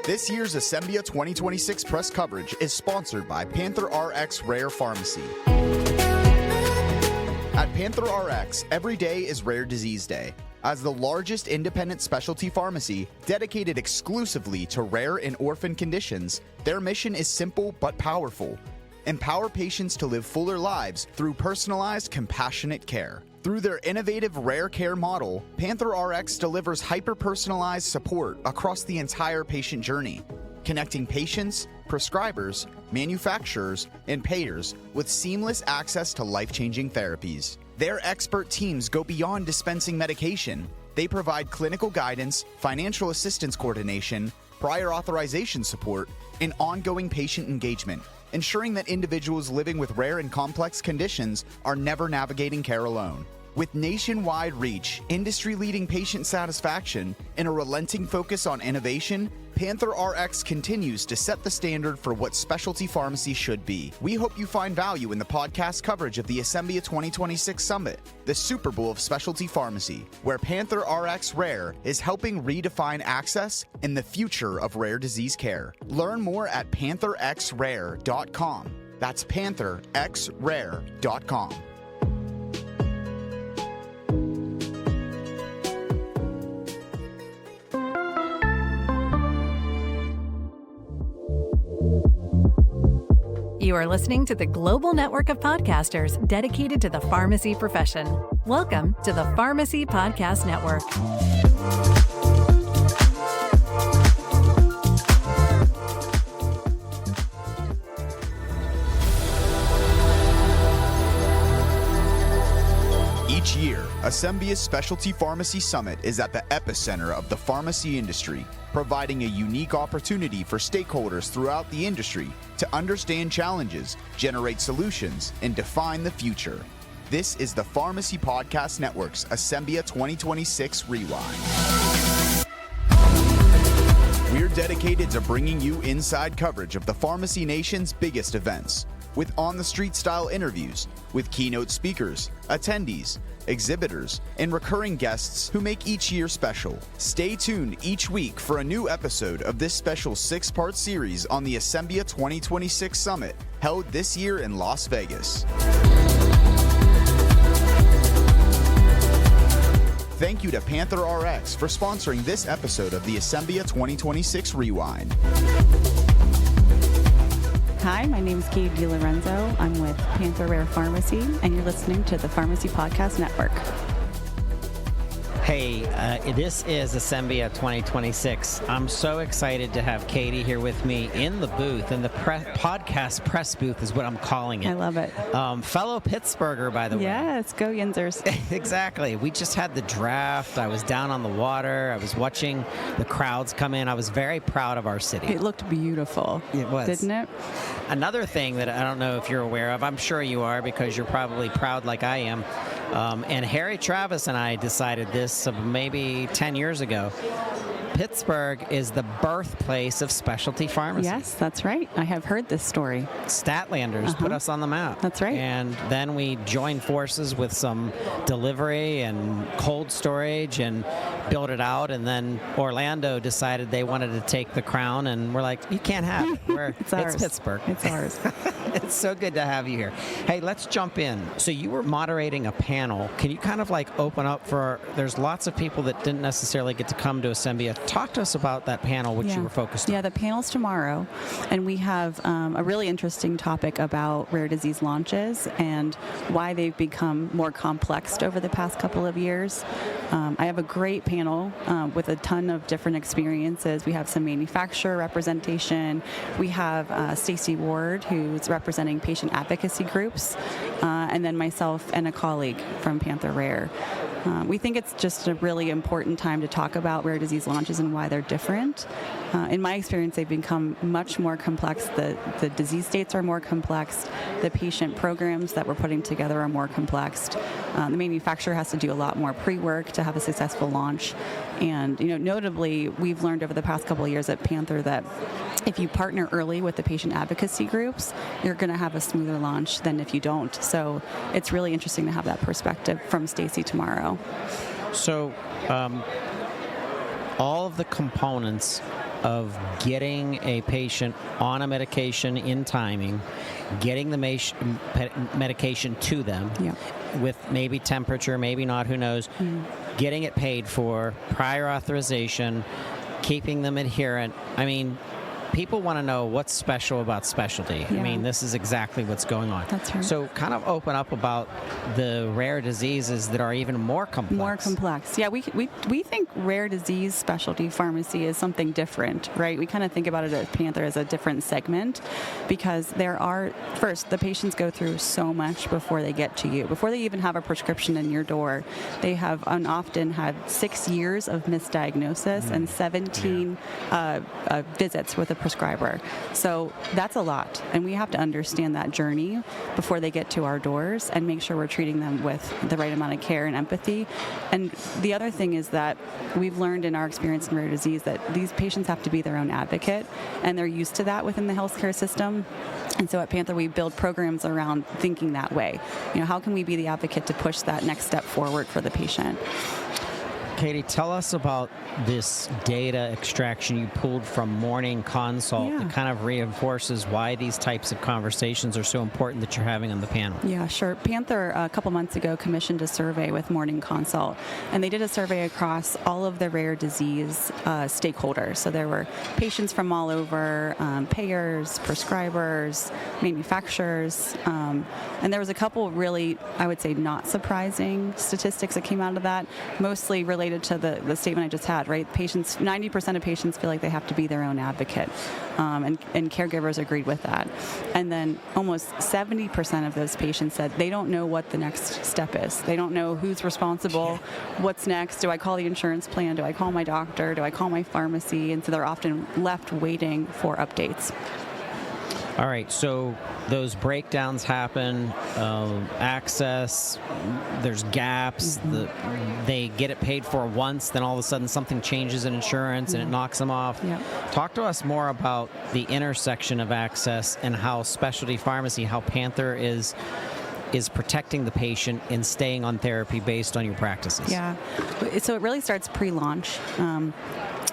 This year's Asembia 2026 press coverage is sponsored by PantherRx Rare Pharmacy. At PantherRx, every day is Rare Disease Day. As the largest independent specialty pharmacy dedicated exclusively to rare and orphan conditions, their mission is simple but powerful. Empower patients to live fuller lives through personalized, compassionate care. Through their innovative rare care model, PantherRx delivers hyper-personalized support across the entire patient journey, connecting patients, prescribers, manufacturers, and payers with seamless access to life-changing therapies. Their expert teams go beyond dispensing medication. They provide clinical guidance, financial assistance coordination, prior authorization support, and ongoing patient engagement, ensuring that individuals living with rare and complex conditions are never navigating care alone. With nationwide reach, industry-leading patient satisfaction, and a relenting focus on innovation, PantherRx continues to set the standard for what specialty pharmacy should be. We hope you find value in the podcast coverage of the Asembia 2026 Summit, the Super Bowl of specialty pharmacy, where PantherRx Rare is helping redefine access and the future of rare disease care. Learn more at PantherRxRare.com. That's PantherRxRare.com. You are listening to the global network of podcasters dedicated to the pharmacy profession. Welcome to the Pharmacy Podcast Network. Each year, Asembia's Specialty Pharmacy Summit is at the epicenter of the pharmacy industry, providing a unique opportunity for stakeholders throughout the industry to understand challenges, generate solutions, and define the future. This is the Pharmacy Podcast Network's Asembia 2026 Rewind. We're dedicated to bringing you inside coverage of the pharmacy nation's biggest events, with on-the-street style interviews, with keynote speakers, attendees, exhibitors, and recurring guests who make each year special. Stay tuned each week for a new episode of this special 6-part series on the Asembia 2026 Summit, held this year in Las Vegas. Thank you to PantherRx for sponsoring this episode of the Asembia 2026 Rewind. Hi, my name is DiLorenzo. I'm with Panther Rare Pharmacy, and you're listening to the Pharmacy Podcast Network. Hey, this is Asembia 2026. I'm so excited to have Katie here with me in the booth, in the podcast press booth is what I'm calling it. I love it. Fellow Pittsburgher, by the way. Yes, go Yinzers. Exactly. We just had the draft. I was down on the water. I was watching the crowds come in. I was very proud of our city. It looked beautiful. It was. Didn't it? Another thing that I don't know if you're aware of, I'm sure you are because you're probably proud like I am, and Harry Travis and I decided this maybe 10 years ago. Pittsburgh is the birthplace of specialty pharmacy. Yes, that's right. I have heard this story. Statlanders put us on the map. That's right. And then we joined forces with some delivery and cold storage and built it out. And then Orlando decided they wanted to take the crown. And we're like, you can't have it. It's ours. It's Pittsburgh. It's ours. It's so good to have you here. Hey, let's jump in. So you were moderating a panel. Can you kind of like open up for, there's lots of people that didn't necessarily get to come to Asembia. Talk to us about that panel, which you were focused on. Yeah, the panel's tomorrow, and we have a really interesting topic about rare disease launches and why they've become more complex over the past couple of years. I have a great panel with a ton of different experiences. We have some manufacturer representation. We have Stacey Ward, who's representing patient advocacy groups, and then myself and a colleague from Panther Rare. We think it's just a really important time to talk about rare disease launches and why they're different. In my experience, they've become much more complex. The disease states are more complex. The patient programs that we're putting together are more complex. The manufacturer has to do a lot more pre-work to have a successful launch. And notably, we've learned over the past couple of years at Panther that if you partner early with the patient advocacy groups, you're going to have a smoother launch than if you don't. So it's really interesting to have that perspective from Stacey tomorrow. So all of the components of getting a patient on a medication in timing, getting the medication to them with maybe temperature, maybe not, who knows, getting it paid for, prior authorization, keeping them adherent. I mean, people want to know what's special about specialty. I mean, this is exactly what's going on. That's right. So kind of open up about the rare diseases that are even more complex. More complex. Yeah, we think rare disease specialty pharmacy is something different, right? We kind of think about it at Panther as a different segment because first, the patients go through so much before they get to you. Before they even have a prescription in your door, they have often had 6 years of misdiagnosis and 17 visits with a prescriber. So that's a lot. And we have to understand that journey before they get to our doors and make sure we're treating them with the right amount of care and empathy. And the other thing is that we've learned in our experience in rare disease that these patients have to be their own advocate, and they're used to that within the healthcare system. And so at Panther, we build programs around thinking that way. You know, how can we be the advocate to push that next step forward for the patient? Katie, tell us about this data extraction you pulled from Morning Consult that kind of reinforces why these types of conversations are so important that you're having on the panel. Yeah, sure. Panther, a couple months ago, commissioned a survey with Morning Consult, and they did a survey across all of the rare disease stakeholders. So there were patients from all over, payers, prescribers, manufacturers, and there was a couple really, I would say, not surprising statistics that came out of that, mostly related to the statement I just had, right? Patients, 90% of patients feel like they have to be their own advocate, and caregivers agreed with that. And then almost 70% of those patients said they don't know what the next step is. They don't know who's responsible, what's next. Do I call the insurance plan? Do I call my doctor? Do I call my pharmacy? And so they're often left waiting for updates. All right, so those breakdowns happen, access, there's gaps, they get it paid for once, then all of a sudden something changes in insurance and it knocks them off. Talk to us more about the intersection of access and how specialty pharmacy, how Panther is protecting the patient and staying on therapy based on your practices. Yeah, so it really starts pre-launch.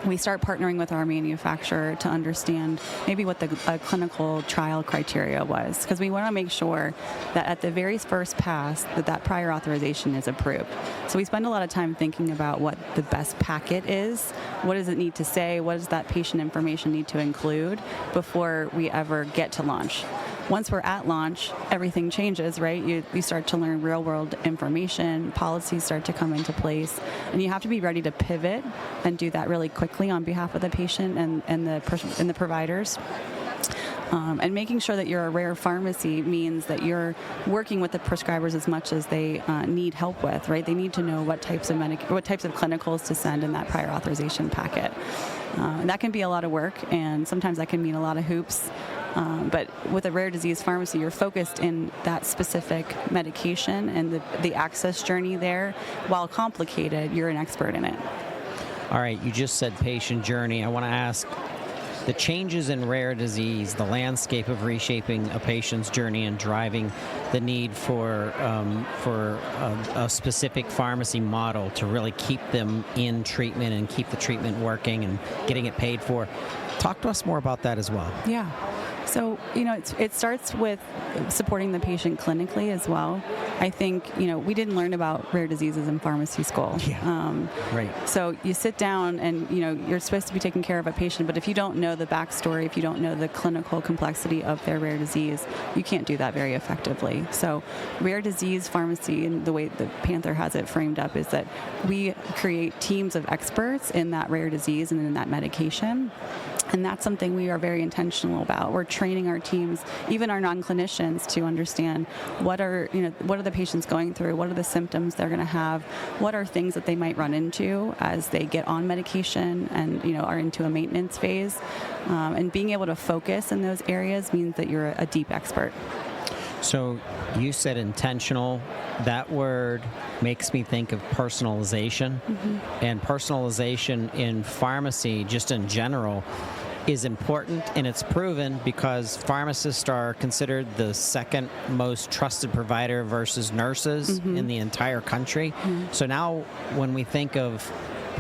We start partnering with our manufacturer to understand maybe what the clinical trial criteria was, because we want to make sure that at the very first pass that prior authorization is approved. So we spend a lot of time thinking about what the best packet is, what does it need to say, what does that patient information need to include before we ever get to launch. Once we're at launch, everything changes, right? You start to learn real-world information, policies start to come into place, and you have to be ready to pivot and do that really quickly on behalf of the patient and the providers. And making sure that you're a rare pharmacy means that you're working with the prescribers as much as they need help with, right? They need to know what types of clinicals to send in that prior authorization packet. And that can be a lot of work, and sometimes that can mean a lot of hoops. But with a rare disease pharmacy, you're focused in that specific medication and the access journey there. While complicated, you're an expert in it. All right, you just said patient journey. I want to ask, the changes in rare disease, the landscape of reshaping a patient's journey and driving the need for a specific pharmacy model to really keep them in treatment and keep the treatment working and getting it paid for. Talk to us more about that as well. Yeah. So, it starts with supporting the patient clinically as well. I think, we didn't learn about rare diseases in pharmacy school. Right. So you sit down and, you're supposed to be taking care of a patient, but if you don't know the backstory, if you don't know the clinical complexity of their rare disease, you can't do that very effectively. So rare disease pharmacy, and the way that Panther has it framed up, is that we create teams of experts in that rare disease and in that medication. And that's something we are very intentional about. We're training our teams, even our non-clinicians, to understand what are the patients going through, what are the symptoms they're going to have, what are things that they might run into as they get on medication and are into a maintenance phase. And being able to focus in those areas means that you're a deep expert. So you said intentional. That word makes me think of personalization. And personalization in pharmacy, just in general, is important, and it's proven because pharmacists are considered the second most trusted provider versus nurses in the entire country. So now when we think of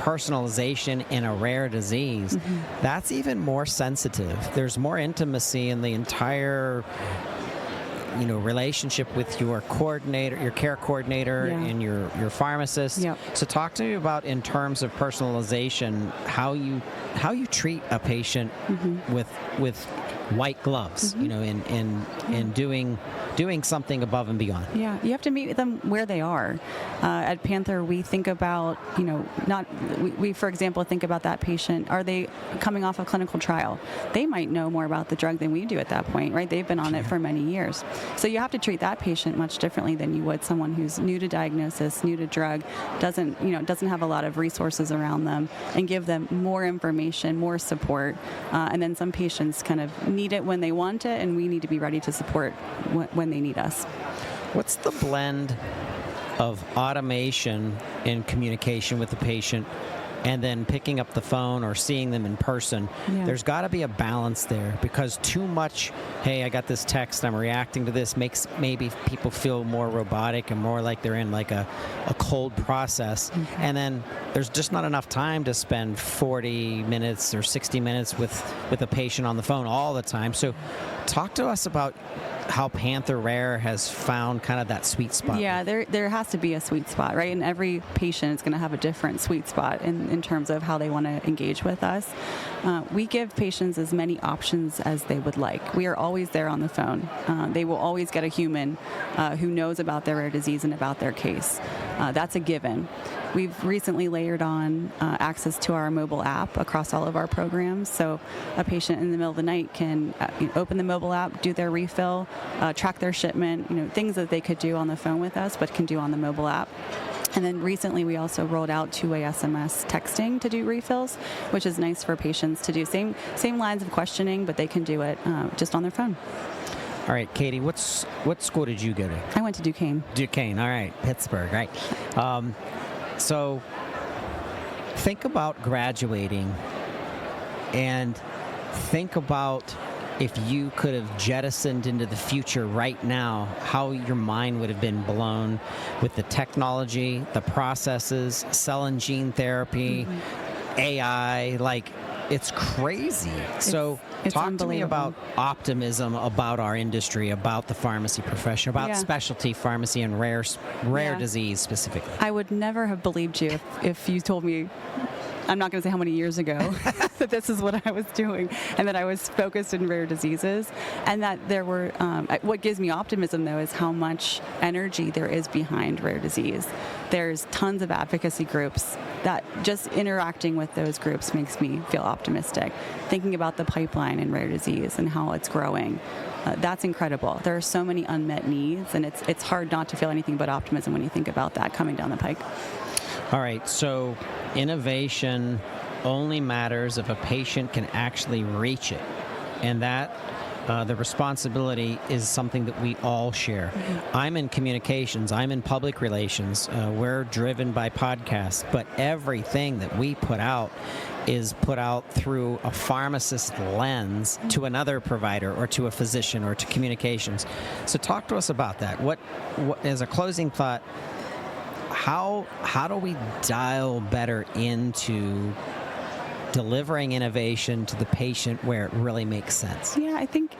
personalization in a rare disease, that's even more sensitive. There's more intimacy in the entire relationship with your coordinator, your care coordinator, and your pharmacist. Yep. So talk to me about, in terms of personalization, how you treat a patient with white gloves, in doing something above and beyond. Yeah, you have to meet them where they are. At Panther, we think about, we for example think about that patient. Are they coming off a clinical trial? They might know more about the drug than we do at that point, right? They've been on it for many years. So you have to treat that patient much differently than you would someone who's new to diagnosis, new to drug, doesn't have a lot of resources around them, and give them more information, more support. And then some patients kind of need it when they want it, and we need to be ready to support when they need us. What's the blend of automation in communication with the patient and then picking up the phone or seeing them in person? Yeah. There's got to be a balance there, because too much, hey, I got this text, I'm reacting to this, makes maybe people feel more robotic and more like they're in like a cold process. And then there's just not enough time to spend 40 minutes or 60 minutes with a patient on the phone all the time. So talk to us about how Panther Rare has found kind of that sweet spot. Yeah, there has to be a sweet spot, right? And every patient is going to have a different sweet spot in terms of how they want to engage with us. We give patients as many options as they would like. We are always there on the phone. They will always get a human who knows about their rare disease and about their case. That's a given. We've recently layered on access to our mobile app across all of our programs. So a patient in the middle of the night can open the mobile app, do their refill, track their shipment, things that they could do on the phone with us but can do on the mobile app. And then recently we also rolled out two-way SMS texting to do refills, which is nice for patients to do. Same lines of questioning, but they can do it just on their phone. All right, Katie, what school did you go to? I went to Duquesne. Duquesne, all right, Pittsburgh, right. So think about graduating and think about, if you could have jettisoned into the future right now, how your mind would have been blown with the technology, the processes, cell and gene therapy, AI, it's crazy. So it's talk to me about optimism about our industry, about the pharmacy profession, about specialty pharmacy and rare disease specifically. I would never have believed you if you told me, I'm not going to say how many years ago, that this is what I was doing, and that I was focused in rare diseases, and that there were, what gives me optimism though is how much energy there is behind rare disease. There's tons of advocacy groups that just interacting with those groups makes me feel optimistic. Thinking about the pipeline in rare disease and how it's growing, that's incredible. There are so many unmet needs, and it's hard not to feel anything but optimism when you think about that coming down the pike. All right, so innovation only matters if a patient can actually reach it, and that the responsibility is something that we all share. I'm in communications, I'm in public relations, we're driven by podcasts, but everything that we put out is put out through a pharmacist lens to another provider or to a physician or to communications. So talk to us about that. What as a closing thought, how do we dial better into delivering innovation to the patient where it really makes sense? Yeah, I think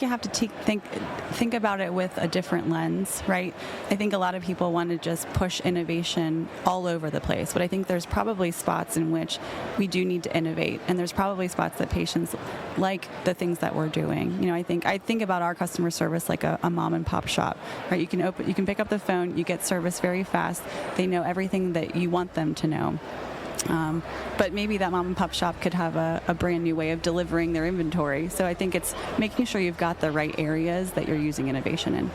you have to think about it with a different lens, right? I think a lot of people want to just push innovation all over the place, but I think there's probably spots in which we do need to innovate, and there's probably spots that patients like the things that we're doing. I think about our customer service like a mom and pop shop, right? You can pick up the phone, you get service very fast. They know everything that you want them to know. But maybe that mom and pop shop could have a brand new way of delivering their inventory. So I think it's making sure you've got the right areas that you're using innovation in.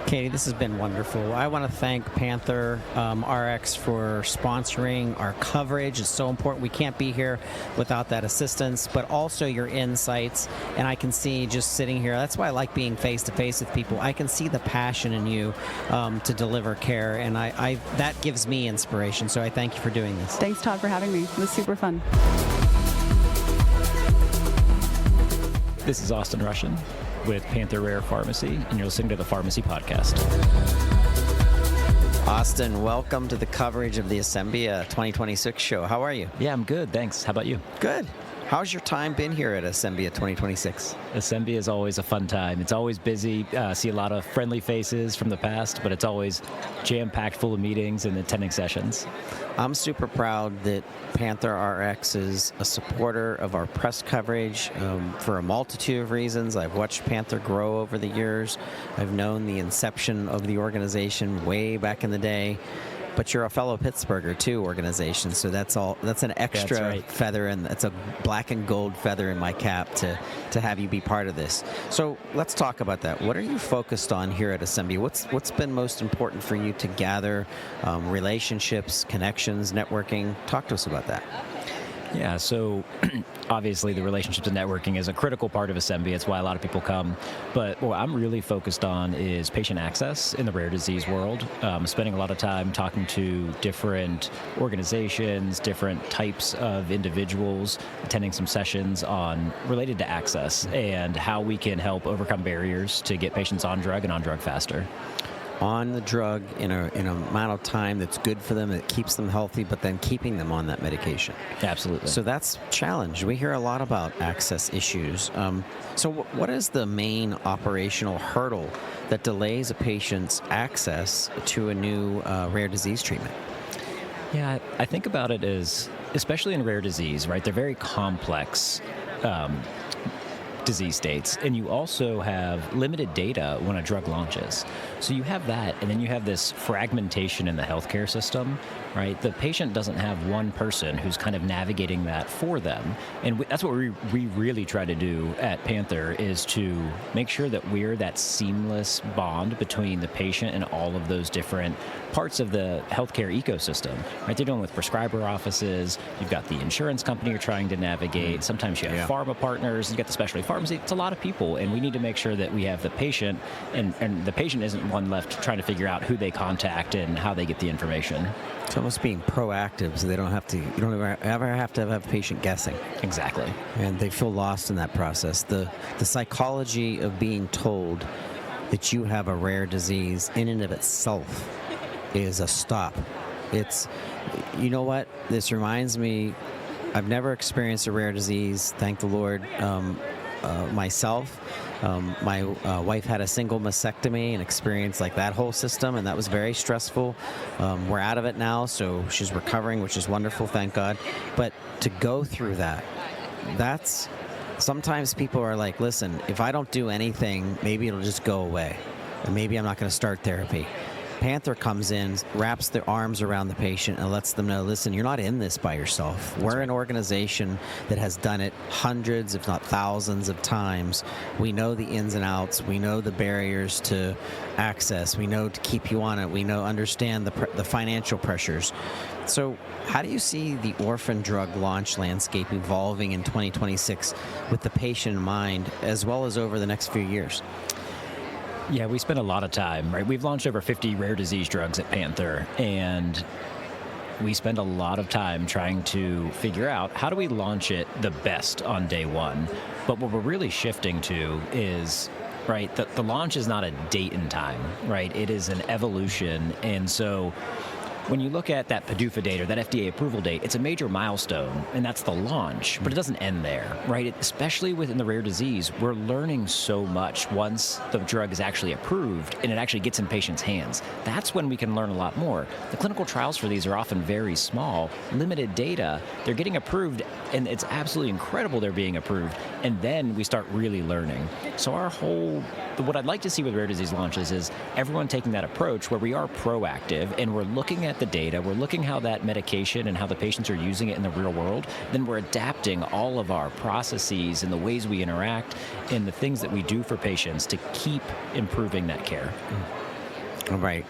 Katie, this has been wonderful. I want to thank PantherRx for sponsoring our coverage. It's so important. We can't be here without that assistance, but also your insights. And I can see just sitting here, that's why I like being face-to-face with people. I can see the passion in you to deliver care, and I that gives me inspiration. So I thank you for doing this. Thanks, Todd, for having me. It was super fun. This is Austin Russian with Panther Rare Pharmacy, and you're listening to the Pharmacy Podcast. Austin, welcome to the coverage of the Asembia 2026 show. How are you? Yeah, I'm good. Thanks. How about you? Good. How's your time been here at Asembia 2026? Asembia is always a fun time. It's always busy. See a lot of friendly faces from the past, but it's always jam-packed full of meetings and attending sessions. I'm super proud that PantherRx is a supporter of our press coverage for a multitude of reasons. I've watched Panther grow over the years. I've known the inception of the organization way back in the day. But you're a fellow Pittsburgher, too, organization, so that's an extra feather, and that's a black and gold feather in my cap to have you be part of this. So let's talk about that. What are you focused on here at Asembia? What's been most important for you to gather relationships, connections, networking? Talk to us about that. Yeah, so obviously the relationships and networking is a critical part of Asembia. It's why a lot of people come. But what I'm really focused on is patient access in the rare disease world. Spending a lot of time talking to different organizations, different types of individuals, attending some sessions related to access and how we can help overcome barriers to get patients on drug and on drug faster. On the drug in an amount of time that's good for them, that keeps them healthy, but then keeping them on that medication. Absolutely. So that's a challenge. We hear a lot about access issues. So what is the main operational hurdle that delays a patient's access to a new rare disease treatment? Yeah, I think about it as, especially in rare disease, right? They're very complex disease states, and you also have limited data when a drug launches. So you have that, and then you have this fragmentation in the healthcare system, right? The patient doesn't have one person who's kind of navigating that for them, and that's what we really try to do at Panther, is to make sure that we're that seamless bond between the patient and all of those different parts of the healthcare ecosystem, right? They're dealing with prescriber offices, you've got the insurance company you're trying to navigate, sometimes you have pharma partners, you've got the specialty pharmacy. It's a lot of people, and we need to make sure that we have the patient, and the patient isn't one left trying to figure out who they contact and how they get the information. It's almost being proactive, so you don't ever have to have a patient guessing. Exactly. And they feel lost in that process. The psychology of being told that you have a rare disease in and of itself is a stop. It's, you know what, this reminds me, I've never experienced a rare disease, thank the Lord, myself. My wife had a single mastectomy and experienced like that whole system, and that was very stressful. We're out of it now, so she's recovering, which is wonderful, thank God. But to go through that's sometimes people are like, listen, if I don't do anything, maybe it'll just go away, and maybe I'm not going to start therapy. Panther comes in, wraps their arms around the patient, and lets them know, listen, you're not in this by yourself. We're an organization that has done it hundreds, if not thousands of times. We know the ins and outs. We know the barriers to access. We know to keep you on it. We understand the financial pressures. So how do you see the orphan drug launch landscape evolving in 2026 with the patient in mind, as well as over the next few years? Yeah, we spend a lot of time, right? We've launched over 50 rare disease drugs at Panther, and we spend a lot of time trying to figure out how do we launch it the best on day one. But what we're really shifting to is, right, the launch is not a date and time, right? It is an evolution. And so when you look at that PDUFA date or that FDA approval date, it's a major milestone, and that's the launch, but it doesn't end there, right? Especially within the rare disease, we're learning so much once the drug is actually approved and it actually gets in patients' hands. That's when we can learn a lot more. The clinical trials for these are often very small, limited data. They're getting approved, and it's absolutely incredible they're being approved, and then we start really learning. So what I'd like to see with rare disease launches is everyone taking that approach where we are proactive and we're looking at the data, we're looking how that medication and how the patients are using it in the real world, then we're adapting all of our processes and the ways we interact and the things that we do for patients to keep improving that care. All right.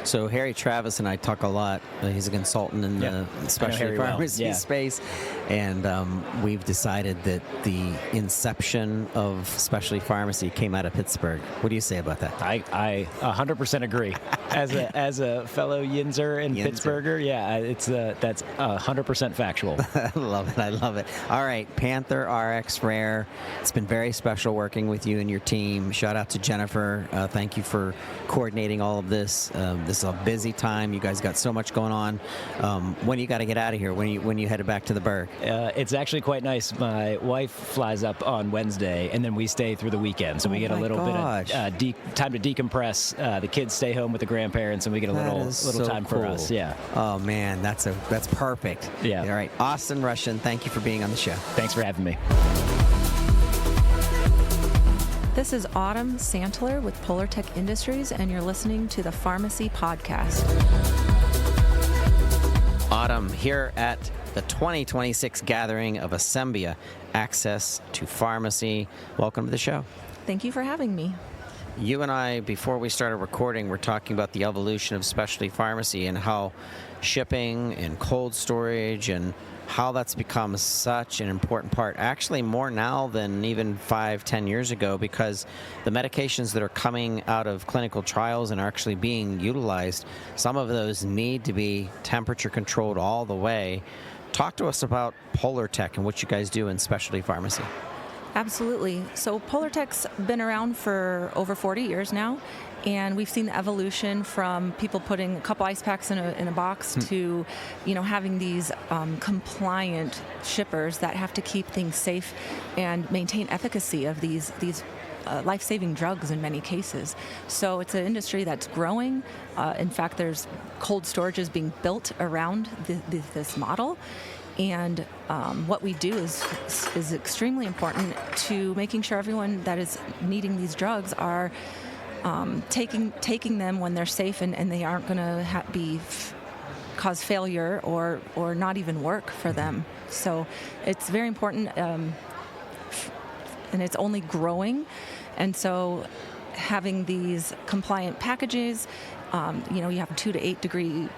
So Harry Travis and I talk a lot. He's a consultant in the specialty pharmacy space, and we've decided that the inception of specialty pharmacy came out of Pittsburgh. What do you say about that? I 100% agree. As a fellow Yinzer and Pittsburgher, that's 100% factual. I love it. All right, PantherRx Rare. It's been very special working with you and your team. Shout out to Jennifer. Thank you for coordinating all of this. This is a busy time. You guys got so much going on. When you got to get out of here? When you headed back to the Berg? It's actually quite nice. My wife flies up on Wednesday, and then we stay through the weekend. So we get a little bit of time to decompress. The kids stay home with the grandparents, and we get a little time for us. Yeah. Oh man, that's perfect. Yeah. All right, Austin Russian, thank you for being on the show. Thanks for having me. This is Autumn Santeler with Polartec Industries, and you're listening to the Pharmacy Podcast. Autumn, here at the 2026 gathering of Asembia, Access to Pharmacy. Welcome to the show. Thank you for having me. You and I, before we started recording, were talking about the evolution of specialty pharmacy and how shipping and cold storage and how that's become such an important part, actually more now than even 5-10 years ago, because the medications that are coming out of clinical trials and are actually being utilized, some of those need to be temperature controlled all the way. Talk to us about Polartec and what you guys do in specialty pharmacy. Absolutely. So Polartec's been around for over 40 years now, and we've seen the evolution from people putting a couple ice packs in a box to, having these compliant shippers that have to keep things safe and maintain efficacy of these life-saving drugs in many cases. So it's an industry that's growing. In fact, there's cold storages being built around this model. And what we do is extremely important to making sure everyone that is needing these drugs are taking them when they're safe and they aren't going to cause failure or not even work for them. So it's very important, and it's only growing. And so having these compliant packages, you have 2 to 8 degree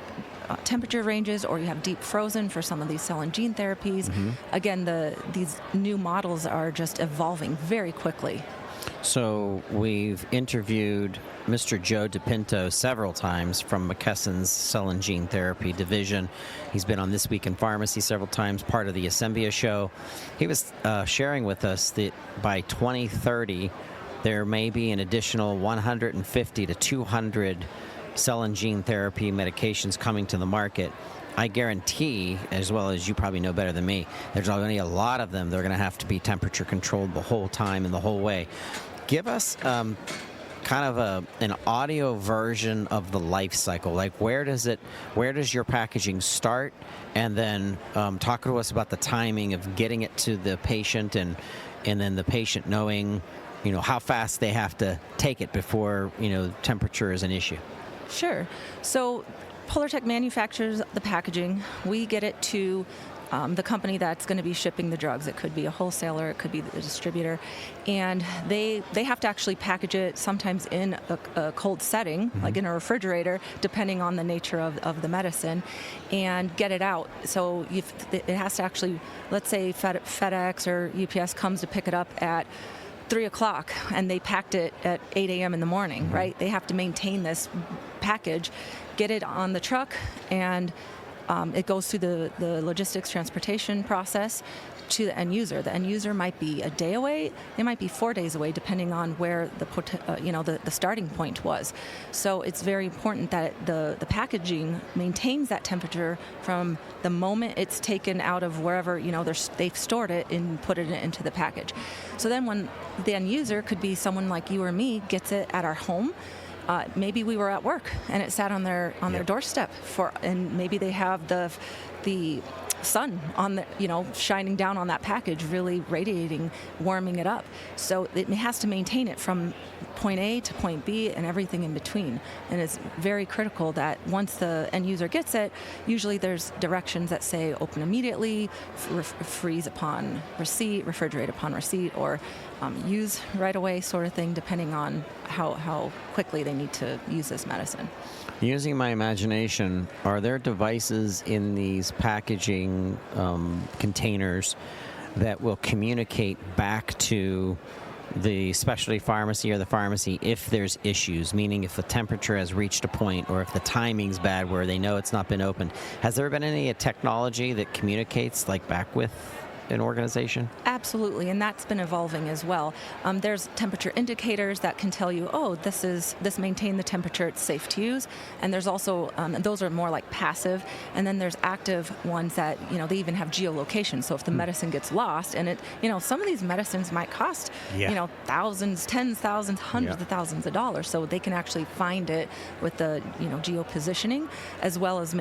temperature ranges, or you have deep frozen for some of these cell and gene therapies. Again, these new models are just evolving very quickly. So we've interviewed Mr. Joe DePinto several times from McKesson's Cell and Gene Therapy division. He's been on This Week in Pharmacy several times, part of the Asembia show. He was sharing with us that by 2030, there may be an additional 150 to 200 cell and gene therapy medications coming to the market. I guarantee, as well as you probably know better than me, there's already a lot of them that are going to have to be temperature controlled the whole time and the whole way. Give us kind of an audio version of the life cycle. Like where does your packaging start? And then talk to us about the timing of getting it to the patient and then the patient knowing, how fast they have to take it before, temperature is an issue. Sure. So Polartec manufactures the packaging. We get it to the company that's going to be shipping the drugs. It could be a wholesaler, it could be the distributor, and they have to actually package it sometimes in a cold setting, like in a refrigerator, depending on the nature of the medicine, and get it out. So it has to actually, let's say FedEx or UPS comes to pick it up at 3 o'clock and they packed it at 8 a.m. in the morning, right? They have to maintain this package, get it on the truck, and it goes through the logistics transportation process to the end user. The end user might be a day away, it might be 4 days away, depending on where the starting point was. So it's very important that the packaging maintains that temperature from the moment it's taken out of wherever they've stored it and put it into the package. So then when the end user, could be someone like you or me, gets it at our home. Maybe we were at work and it sat on their doorstep and maybe they have the sun on shining down on that package, really radiating, warming it up. So it has to maintain it from point A to point B and everything in between. And it's very critical that once the end user gets it, usually there's directions that say open immediately, freeze upon receipt, refrigerate upon receipt, or use right away sort of thing, depending on how quickly they need to use this medicine. Using my imagination, are there devices in these packaging containers that will communicate back to the specialty pharmacy or the pharmacy if there's issues, meaning if the temperature has reached a point or if the timing's bad where they know it's not been opened? Has there been any technology that communicates back with an organization? Absolutely, and that's been evolving as well. There's temperature indicators that can tell you, oh, this maintained the temperature, it's safe to use. And there's also, those are more like passive. And then there's active ones that, they even have geolocation. So if the medicine gets lost, and some of these medicines might cost, thousands, tens, thousands, hundreds of thousands of dollars. So they can actually find it with the, geo-positioning, as well as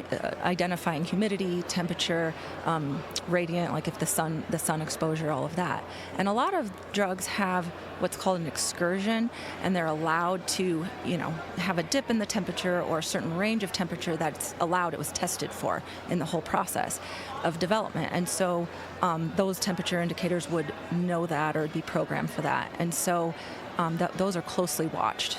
identifying humidity, temperature, radiant, like if the sun exposure, all of that. And a lot of drugs have what's called an excursion, and they're allowed to, have a dip in the temperature or a certain range of temperature that's allowed. It was tested for in the whole process of development. And so those temperature indicators would know that or be programmed for that. And so those are closely watched.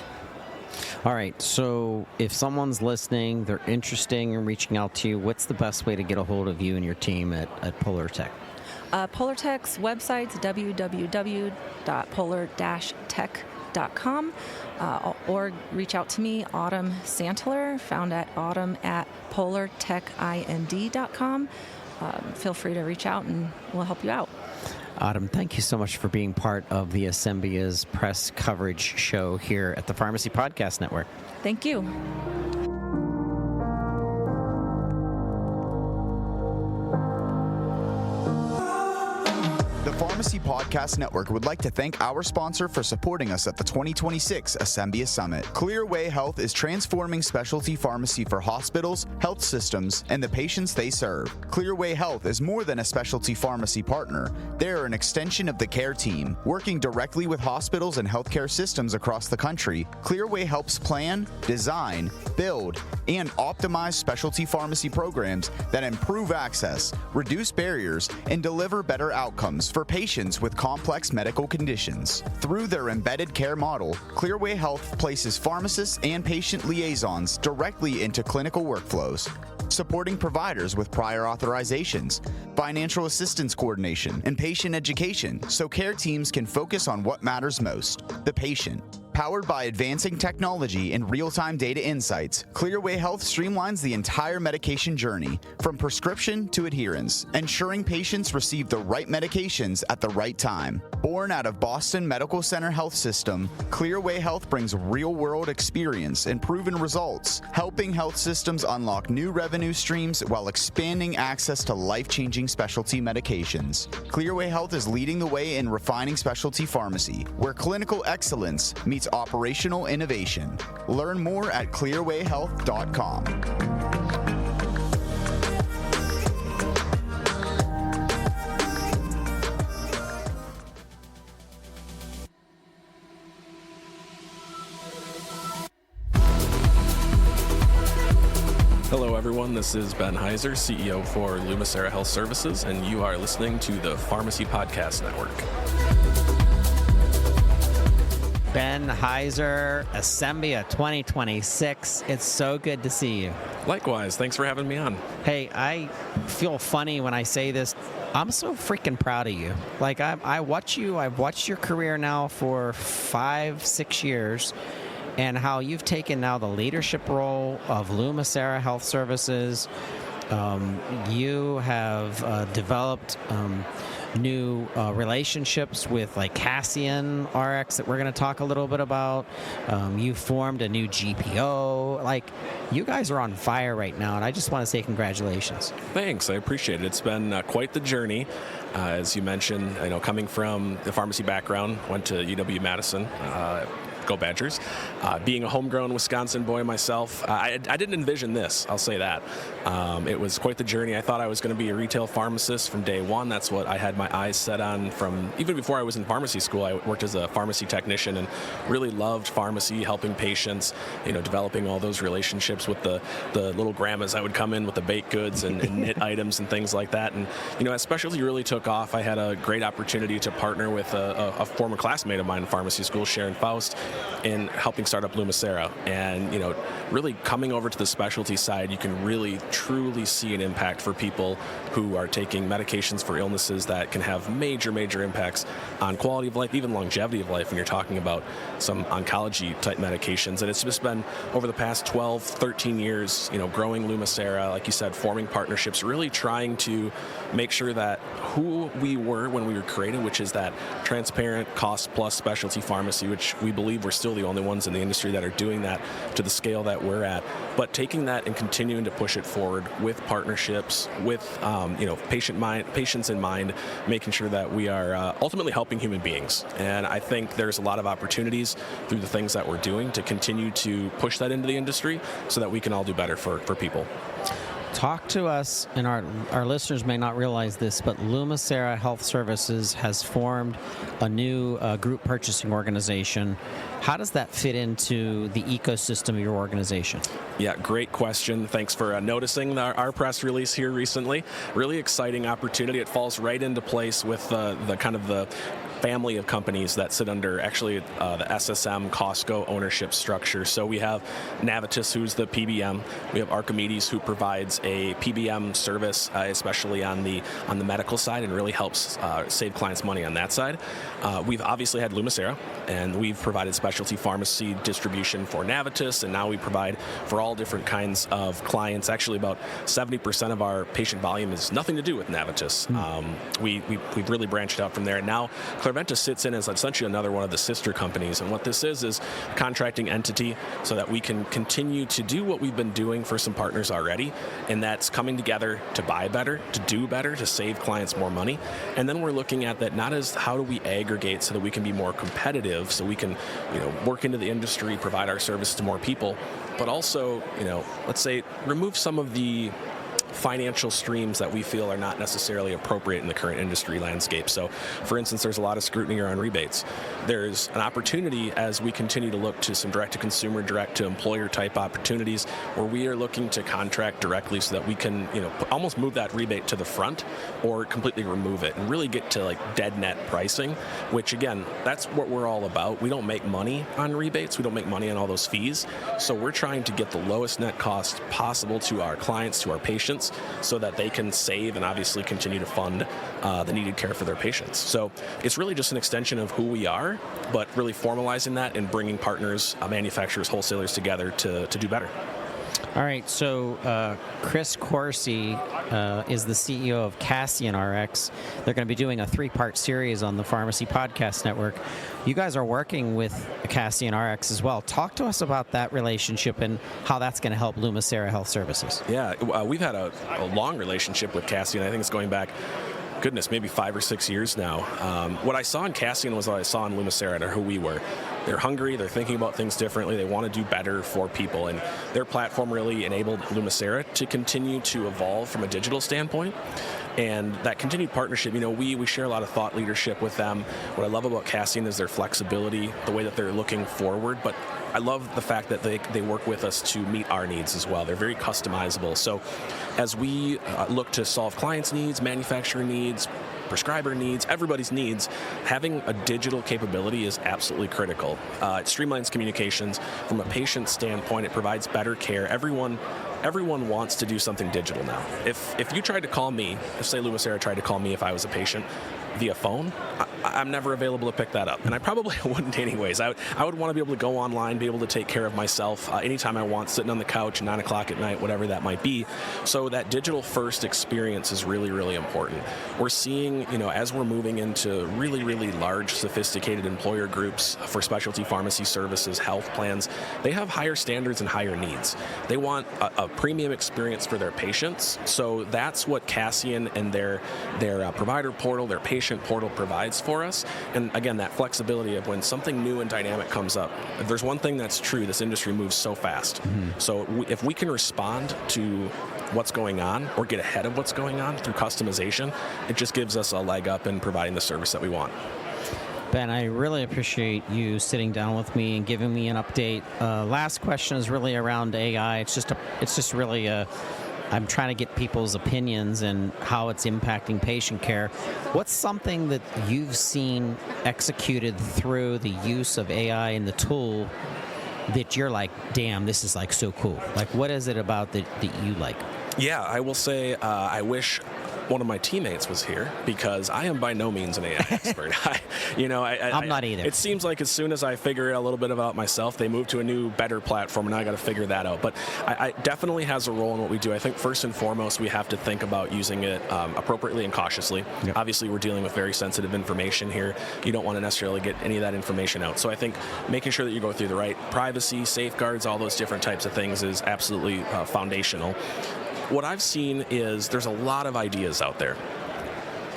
All right, so if someone's listening, they're interested in reaching out to you, what's the best way to get a hold of you and your team at Polartec? Polartec's website's www.polar-tech.com, or reach out to me, Autumn Santeler, found at autumn@polartechind.com. Feel free to reach out and we'll help you out. Autumn, thank you so much for being part of the Asembia's press coverage show here at the Pharmacy Podcast Network. Thank you. The Pharmacy Podcast Network would like to thank our sponsor for supporting us at the 2026 Asembia Summit. Clearway Health is transforming specialty pharmacy for hospitals, health systems, and the patients they serve. Clearway Health is more than a specialty pharmacy partner. They're an extension of the care team. Working directly with hospitals and healthcare systems across the country, Clearway helps plan, design, build, and optimize specialty pharmacy programs that improve access, reduce barriers, and deliver better outcomes for patients with complex medical conditions. Through their embedded care model, Clearway Health places pharmacists and patient liaisons directly into clinical workflows, supporting providers with prior authorizations, financial assistance coordination, and patient education so care teams can focus on what matters most, the patient. Powered by advancing technology and real-time data insights, Clearway Health streamlines the entire medication journey, from prescription to adherence, ensuring patients receive the right medications at the right time. Born out of Boston Medical Center Health System, Clearway Health brings real-world experience and proven results, helping health systems unlock new revenue streams while expanding access to life-changing specialty medications. Clearway Health is leading the way in refining specialty pharmacy, where clinical excellence meets operational innovation. Learn more at clearwayhealth.com. Hello everyone, this is Ben Heiser, CEO for Lumicera Health Services, and you are listening to the Pharmacy Podcast Network. Ben Heiser, Asembia 2026. It's so good to see you. Likewise, thanks for having me on. Hey, I feel funny when I say this. I'm so freaking proud of you. Like, I watch you. I've watched your career now for 5-6 years, and how you've taken now the leadership role of Lumicera Health Services. You have developed new relationships with like Cassian RX that we're going to talk a little bit about. You formed a new GPO. Like, you guys are on fire right now, and I just want to say congratulations. Thanks, I appreciate it. It's been quite the journey. As you mentioned, coming from the pharmacy background, went to UW-Madison. Go Badgers. Being a homegrown Wisconsin boy myself, I didn't envision this, I'll say that. It was quite the journey. I thought I was going to be a retail pharmacist from day one. That's what I had my eyes set on from even before I was in pharmacy school. I worked as a pharmacy technician and really loved pharmacy, helping patients, developing all those relationships with the little grandmas that would come in with the baked goods and knit items and things like that. And, as specialty really took off, I had a great opportunity to partner with a former classmate of mine in pharmacy school, Sharon Faust, in helping start up Lumicera. And, really coming over to the specialty side, you can really, truly see an impact for people who are taking medications for illnesses that can have major, major impacts on quality of life, even longevity of life when you're talking about some oncology-type medications. And it's just been, over the past 12, 13 years, growing Lumicera, like you said, forming partnerships, really trying to make sure that who we were when we were created, which is that transparent cost-plus specialty pharmacy, which we believe we're still the only ones in the industry that are doing that to the scale that we're at, but taking that and continuing to push it forward with partnerships, with patients in mind, making sure that we are ultimately helping human beings. And I think there's a lot of opportunities through the things that we're doing to continue to push that into the industry so that we can all do better for people. Talk to us, and our listeners may not realize this, but Lumicera Health Services has formed a new group purchasing organization. How does that fit into the ecosystem of your organization? Yeah, great question. Thanks for noticing our press release here recently. Really exciting opportunity. It falls right into place with the kind of the family of companies that sit under actually the SSM Costco ownership structure. So we have Navitus, who's the PBM. We have Archimedes, who provides a PBM service, especially on the medical side, and really helps save clients money on that side. We've obviously had Lumicera, and we've provided specialty pharmacy distribution for Navitus, and now we provide for all different kinds of clients. Actually, about 70% of our patient volume is nothing to do with Navitus. We've really branched out from there, and now Clairventus sits in as essentially another one of the sister companies. And what this is a contracting entity so that we can continue to do what we've been doing for some partners already, and that's coming together to buy better, to do better, to save clients more money. And then we're looking at that not as how do we aggregate so that we can be more competitive, so we can work into the industry, provide our service to more people, but also, let's say, remove some of the financial streams that we feel are not necessarily appropriate in the current industry landscape. So, for instance, there's a lot of scrutiny around rebates. There's an opportunity as we continue to look to some direct-to-consumer, direct-to-employer type opportunities where we are looking to contract directly so that we can, almost move that rebate to the front or completely remove it and really get to like dead net pricing, which again, that's what we're all about. We don't make money on rebates. We don't make money on all those fees. So we're trying to get the lowest net cost possible to our clients, to our patients, so that they can save and obviously continue to fund the needed care for their patients. So it's really just an extension of who we are, but really formalizing that and bringing partners, manufacturers, wholesalers together to do better. All right, so Chris Corsi is the CEO of CassianRx. They're going to be doing a 3-part series on the Pharmacy Podcast Network. You guys are working with CassianRx as well. Talk to us about that relationship and how that's going to help Lumicera Health Services. Yeah, we've had a long relationship with Cassian. I think it's going back, maybe 5 or 6 years now. What I saw in Cassian was what I saw in Lumicera, and who we were. They're hungry, they're thinking about things differently, they want to do better for people, and their platform really enabled Lumicera to continue to evolve from a digital standpoint. And that continued partnership, we share a lot of thought leadership with them. What I love about Cassian is their flexibility, the way that they're looking forward, but I love the fact that they work with us to meet our needs as well. They're very customizable. So as we look to solve clients' needs, manufacturer needs, prescriber needs, everybody's needs, having a digital capability is absolutely critical. It streamlines communications. From a patient standpoint, it provides better care. Everyone wants to do something digital now. If you tried to call me, if say Lumicera tried to call me if I was a patient via phone, I'm never available to pick that up, and I probably wouldn't anyways. I would want to be able to go online, be able to take care of myself anytime I want, sitting on the couch, 9 o'clock at night, whatever that might be. So that digital first experience is really, really important. We're seeing, as we're moving into really, really large, sophisticated employer groups for specialty pharmacy services, health plans, they have higher standards and higher needs. They want a premium experience for their patients. So that's what Cassian and their provider portal, their patient portal provides for us. And again, that flexibility of when something new and dynamic comes up. If there's one thing that's true, this industry moves so fast. Mm-hmm. So if we can respond to what's going on or get ahead of what's going on through customization, it just gives us a leg up in providing the service that we want. Ben, I really appreciate you sitting down with me and giving me an update. Last question is really around AI. It's just really I'm trying to get people's opinions and how it's impacting patient care. What's something that you've seen executed through the use of AI in the tool that you're like, damn, this is like so cool? Like, what is it about that you like? Yeah, I will say I wish one of my teammates was here, because I am by no means an AI expert. I'm not either. It seems like as soon as I figure out a little bit about myself, they move to a new, better platform, and I got to figure that out. But I definitely has a role in what we do. I think first and foremost, we have to think about using it appropriately and cautiously. Yep. Obviously, we're dealing with very sensitive information here. You don't want to necessarily get any of that information out. So I think making sure that you go through the right privacy, safeguards, all those different types of things is absolutely foundational. What I've seen is there's a lot of ideas out there.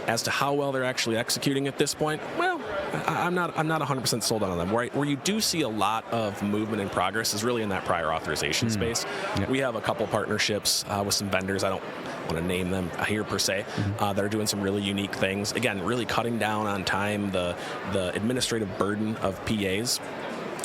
As to how well they're actually executing at this point, well, I'm not 100% sold on them. Where you do see a lot of movement and progress is really in that prior authorization space. Yep. We have a couple partnerships with some vendors. I don't want to name them here per se, that are doing some really unique things. Again, really cutting down on time, the administrative burden of PAs,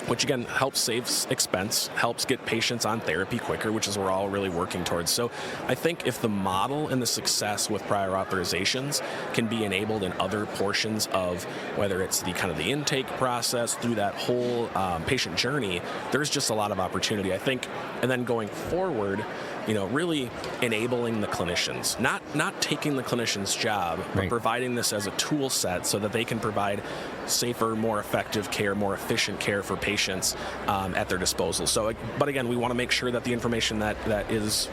which again helps save expense, helps get patients on therapy quicker, which is what we're all really working towards. So I think if the model and the success with prior authorizations can be enabled in other portions of whether it's the kind of the intake process through that whole patient journey, there's just a lot of opportunity, I think. And then going forward, really enabling the clinicians, not taking the clinician's job, but providing this as a tool set so that they can provide safer, more effective care, more efficient care for patients at their disposal. So, but again, we want to make sure that the information that is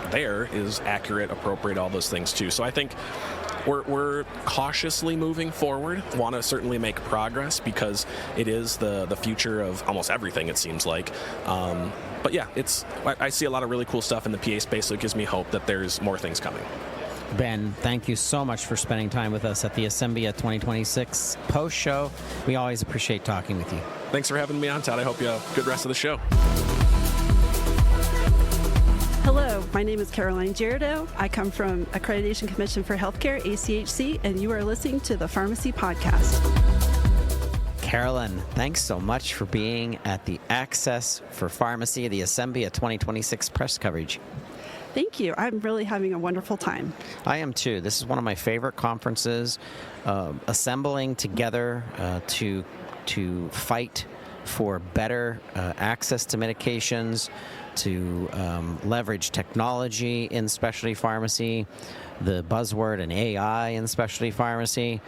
there is accurate, appropriate, all those things too. So I think we're cautiously moving forward, want to certainly make progress because it is the future of almost everything, it seems like. But yeah, I see a lot of really cool stuff in the PA space, so it gives me hope that there's more things coming. Ben, thank you so much for spending time with us at the Asembia 2026 post-show. We always appreciate talking with you. Thanks for having me on, Todd. I hope you have a good rest of the show. Hello, my name is Caroline Girardeau. I come from Accreditation Commission for Healthcare, ACHC, and you are listening to the Pharmacy Podcast. Carolyn, thanks so much for being at the Access for Pharmacy, the Asembia 2026 press coverage. Thank you. I'm really having a wonderful time. I am too. This is one of my favorite conferences, assembling together to fight for better access to medications, to leverage technology in specialty pharmacy, the buzzword and AI in specialty pharmacy.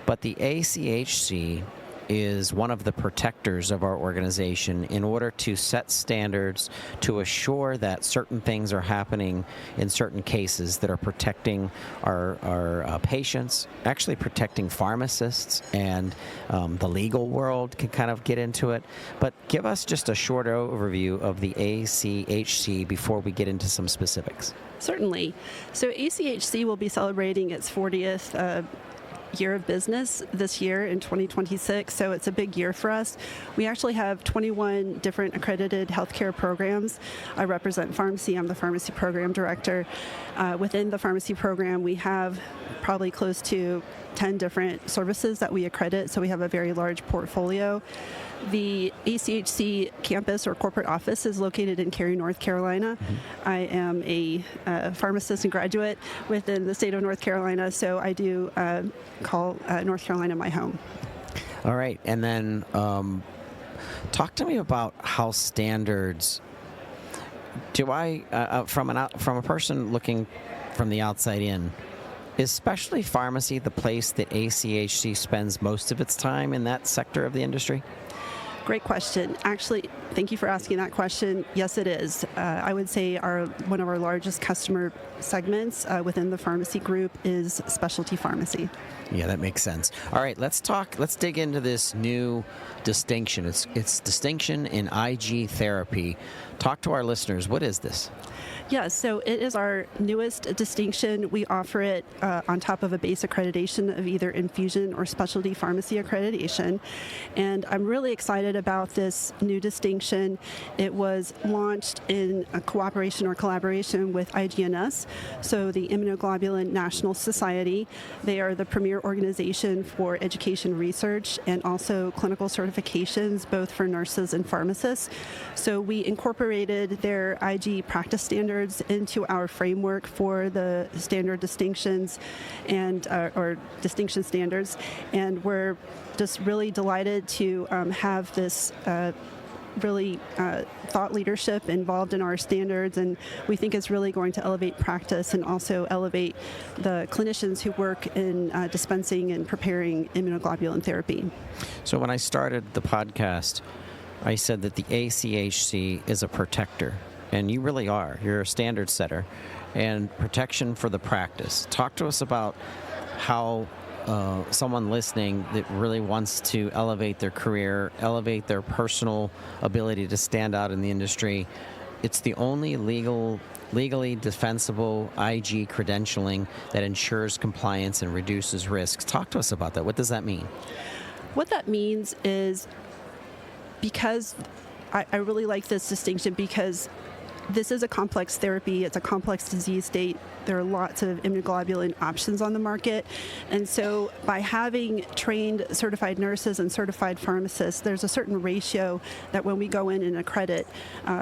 But the ACHC is one of the protectors of our organization in order to set standards to assure that certain things are happening in certain cases that are protecting our patients, actually protecting pharmacists, and the legal world can kind of get into it. But give us just a short overview of the ACHC before we get into some specifics. Certainly. So ACHC will be celebrating its 40th year of business this year in 2026, so it's a big year for us. We actually have 21 different accredited healthcare programs. I represent pharmacy. I'm the pharmacy program director. Within the pharmacy program, we have probably close to 10 different services that we accredit, so we have a very large portfolio. The ACHC campus or corporate office is located in Cary, North Carolina. I am a pharmacist and graduate within the state of North Carolina, so I do call North Carolina my home. All right, and then talk to me about how standards. Do I, from a person looking from the outside in, is specialty pharmacy the place that ACHC spends most of its time in that sector of the industry? Great question. Actually, thank you for asking that question. Yes, it is. I would say one of our largest customer segments within the pharmacy group is specialty pharmacy. Yeah, that makes sense. All right, let's dig into this new distinction. It's distinction in IG therapy. Talk to our listeners. What is this? Yes, so it is our newest distinction. We offer it on top of a base accreditation of either infusion or specialty pharmacy accreditation. And I'm really excited about this new distinction. It was launched in a cooperation or collaboration with IGNS, so the Immunoglobulin National Society. They are the premier organization for education research and also clinical certifications, both for nurses and pharmacists. So we incorporated their IG practice standards into our framework for the standard distinctions and or distinction standards, and we're just really delighted to have this really thought leadership involved in our standards, and we think it's really going to elevate practice and also elevate the clinicians who work in dispensing and preparing immunoglobulin therapy. So when I started the podcast, I said that the ACHC is a protector, and you really are. You're a standard setter and protection for the practice. Talk to us about how someone listening that really wants to elevate their career, elevate their personal ability to stand out in the industry. It's the only legally defensible IG credentialing that ensures compliance and reduces risks. Talk to us about that. What does that mean? What that means is, because I really like this distinction, because this is a complex therapy. It's a complex disease state. There are lots of immunoglobulin options on the market. And so by having trained certified nurses and certified pharmacists, there's a certain ratio that when we go in and accredit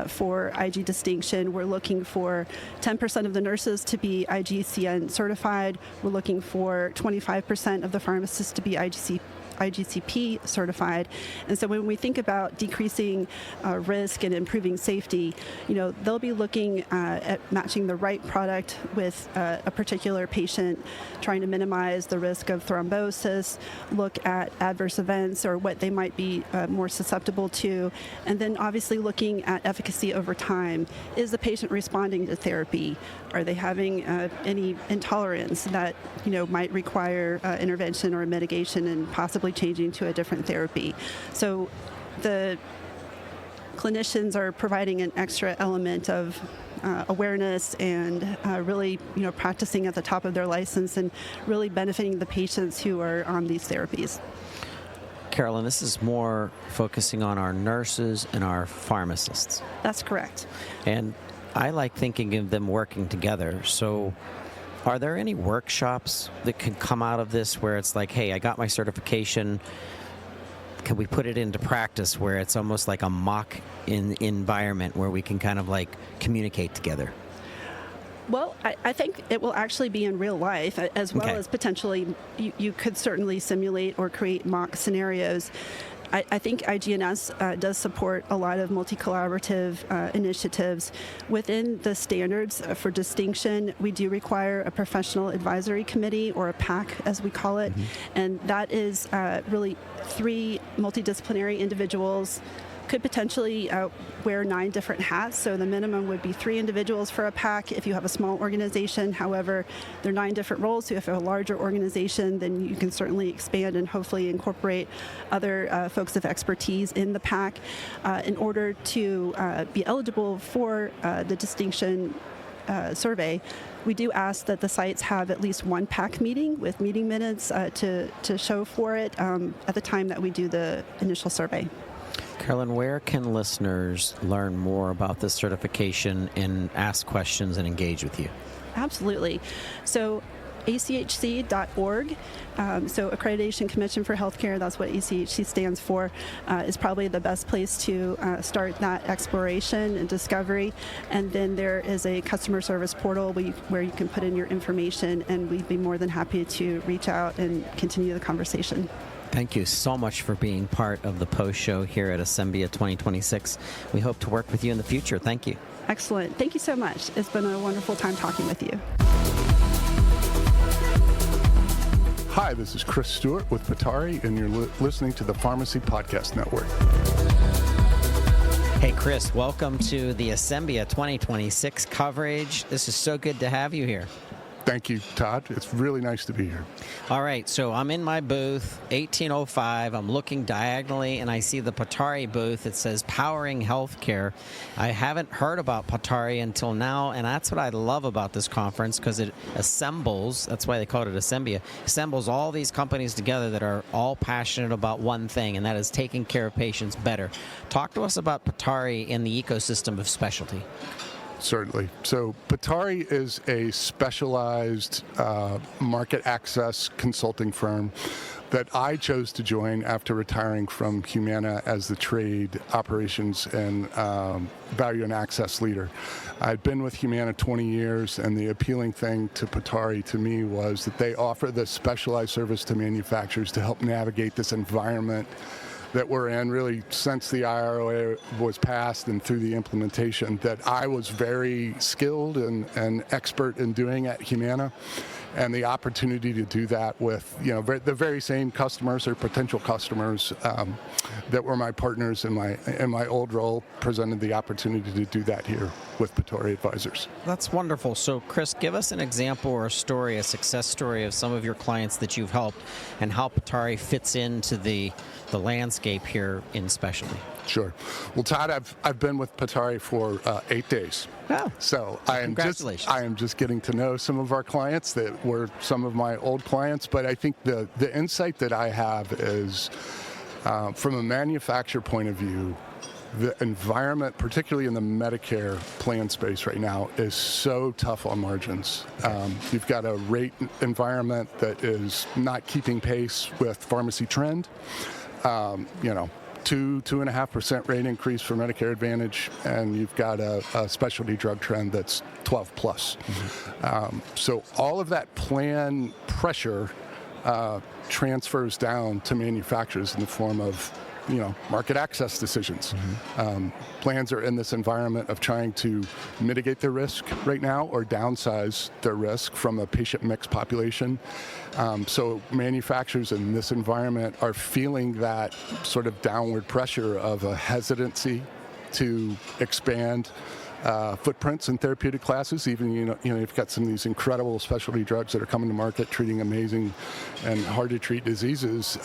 for IG distinction, we're looking for 10% of the nurses to be IGCN certified. We're looking for 25% of the pharmacists to be IGCP certified. And so when we think about decreasing risk and improving safety, they'll be looking at matching the right product with a particular patient, trying to minimize the risk of thrombosis, look at adverse events or what they might be more susceptible to, and then obviously looking at efficacy over time. Is the patient responding to therapy? Are they having any intolerance that might require intervention or mitigation and possibly changing to a different therapy? So the clinicians are providing an extra element of awareness and really practicing at the top of their license and really benefiting the patients who are on these therapies. Carolyn, this is more focusing on our nurses and our pharmacists. That's correct. And I like thinking of them working together. So are there any workshops that could come out of this where it's like, hey, I got my certification, can we put it into practice where it's almost like a mock environment where we can kind of like communicate together? Well, I think it will actually be in real life, as well as potentially you could certainly simulate or create mock scenarios. I think IGNS does support a lot of multi-collaborative initiatives. Within the standards for distinction, we do require a professional advisory committee, or a PAC as we call it, and that is really 3 multidisciplinary individuals. Could potentially wear 9 different hats, so the minimum would be 3 individuals for a PAC if you have a small organization. However, there are 9 different roles, so if you have a larger organization, then you can certainly expand and hopefully incorporate other folks of expertise in the PAC. In order to be eligible for the distinction survey, we do ask that the sites have at least 1 PAC meeting with meeting minutes to show for it at the time that we do the initial survey. Carolyn, where can listeners learn more about this certification and ask questions and engage with you? Absolutely. So ACHC.org, so Accreditation Commission for Healthcare, that's what ACHC stands for, is probably the best place to start that exploration and discovery. And then there is a customer service portal where you can put in your information, and we'd be more than happy to reach out and continue the conversation. Thank you so much for being part of the post show here at Asembia 2026. We hope to work with you in the future. Thank you. Excellent. Thank you so much. It's been a wonderful time talking with you. Hi, this is Chris Stewart with Petauri, and you're listening to the Pharmacy Podcast Network. Hey, Chris, welcome to the Asembia 2026 coverage. This is so good to have you here. Thank you, Todd. It's really nice to be here. All right, so I'm in my booth, 1805. I'm looking diagonally, and I see the Petauri booth. It says Powering Healthcare. I haven't heard about Petauri until now, and that's what I love about this conference, because it assembles, that's why they call it Asembia, assembles all these companies together that are all passionate about one thing, and that is taking care of patients better. Talk to us about Petauri in the ecosystem of specialty. Certainly. So Petauri is a specialized market access consulting firm that I chose to join after retiring from Humana as the trade operations and value and access leader. I'd been with Humana 20 years, and the appealing thing to Petauri to me was that they offer this specialized service to manufacturers to help navigate this environment that we're in, really since the IRA was passed and through the implementation, that I was very skilled and expert in doing at Humana. And the opportunity to do that with, you know, the very same customers or potential customers that were my partners in my old role presented the opportunity to do that here with Petauri Advisors. That's wonderful. So, Chris, give us an example or a story, a success story of some of your clients that you've helped and how Petauri fits into the landscape here in specialty. Sure. Well, Todd, I've been with Petauri for 8 days. Oh, so congratulations. I am just getting to know some of our clients that were some of my old clients. But I think the insight that I have is from a manufacturer point of view, the environment, particularly in the Medicare plan space right now, is so tough on margins. You've got a rate environment that is not keeping pace with pharmacy trend. 2.5% rate increase for Medicare Advantage, and you've got a specialty drug trend that's 12 plus. Mm-hmm. So all of that plan pressure transfers down to manufacturers in the form of, market access decisions. Mm-hmm. Plans are in this environment of trying to mitigate their risk right now or downsize their risk from a patient mix population. So manufacturers in this environment are feeling that sort of downward pressure of a hesitancy to expand footprints in therapeutic classes. Even you've got some of these incredible specialty drugs that are coming to market treating amazing and hard to treat diseases.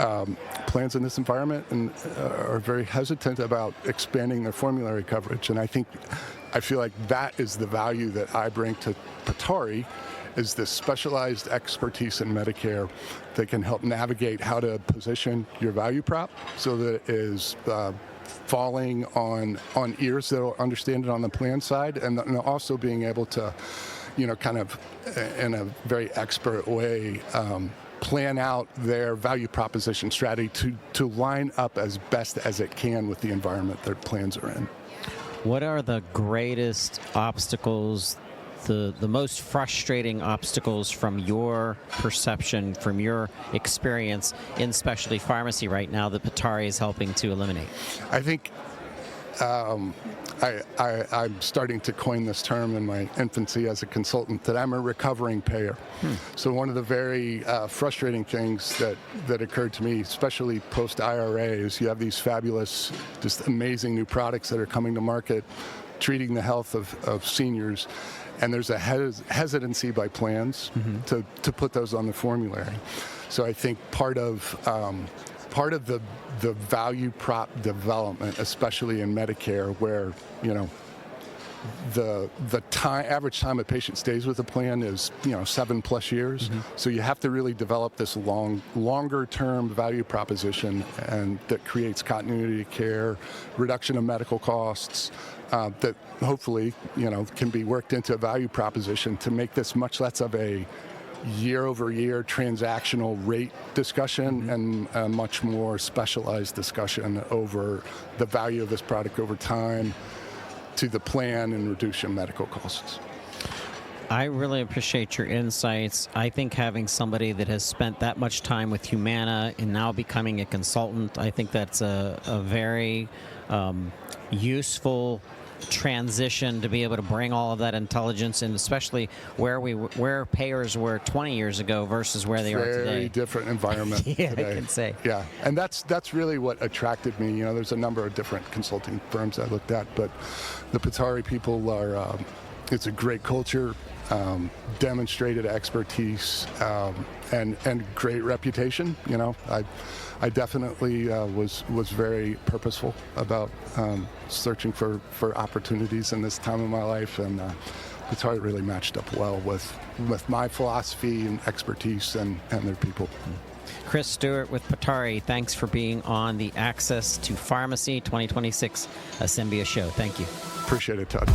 Plans in this environment are very hesitant about expanding their formulary coverage, and I feel like that is the value that I bring to Petauri, is this specialized expertise in Medicare that can help navigate how to position your value prop so that it is falling on ears that will understand it on the plan side, and also being able to, kind of in a very expert way, plan out their value proposition strategy to line up as best as it can with the environment their plans are in. What are the greatest obstacles, the most frustrating obstacles from your perception, from your experience in specialty pharmacy right now that Petauri is helping to eliminate? I think I'm starting to coin this term in my infancy as a consultant, that I'm a recovering payer. So one of the very frustrating things that occurred to me, especially post-IRA, is you have these fabulous, just amazing new products that are coming to market, treating the health of seniors. And there's a hesitancy by plans to put those on the formulary. So I think part of the value prop development, especially in Medicare, where the average time a patient stays with a plan is 7+ years. So you have to really develop this longer term value proposition, and that creates continuity of care, reduction of medical costs. That hopefully, can be worked into a value proposition to make this much less of a year-over-year transactional rate discussion and a much more specialized discussion over the value of this product over time to the plan and reduce your medical costs. I really appreciate your insights. I think having somebody that has spent that much time with Humana and now becoming a consultant, I think that's a very useful transition to be able to bring all of that intelligence, and especially where payers were 20 years ago versus where they are today. Very different environment today. I can say. Yeah, and that's really what attracted me. There's a number of different consulting firms I looked at, but the Petauri people are it's a great culture, demonstrated expertise, and great reputation. You know, I definitely was very purposeful about searching for opportunities in this time of my life, and Petauri really matched up well with my philosophy and expertise and their people. Chris Stewart with Petauri, thanks for being on the Access to Pharmacy 2026 Asembia show. Thank you. Appreciate it, Todd.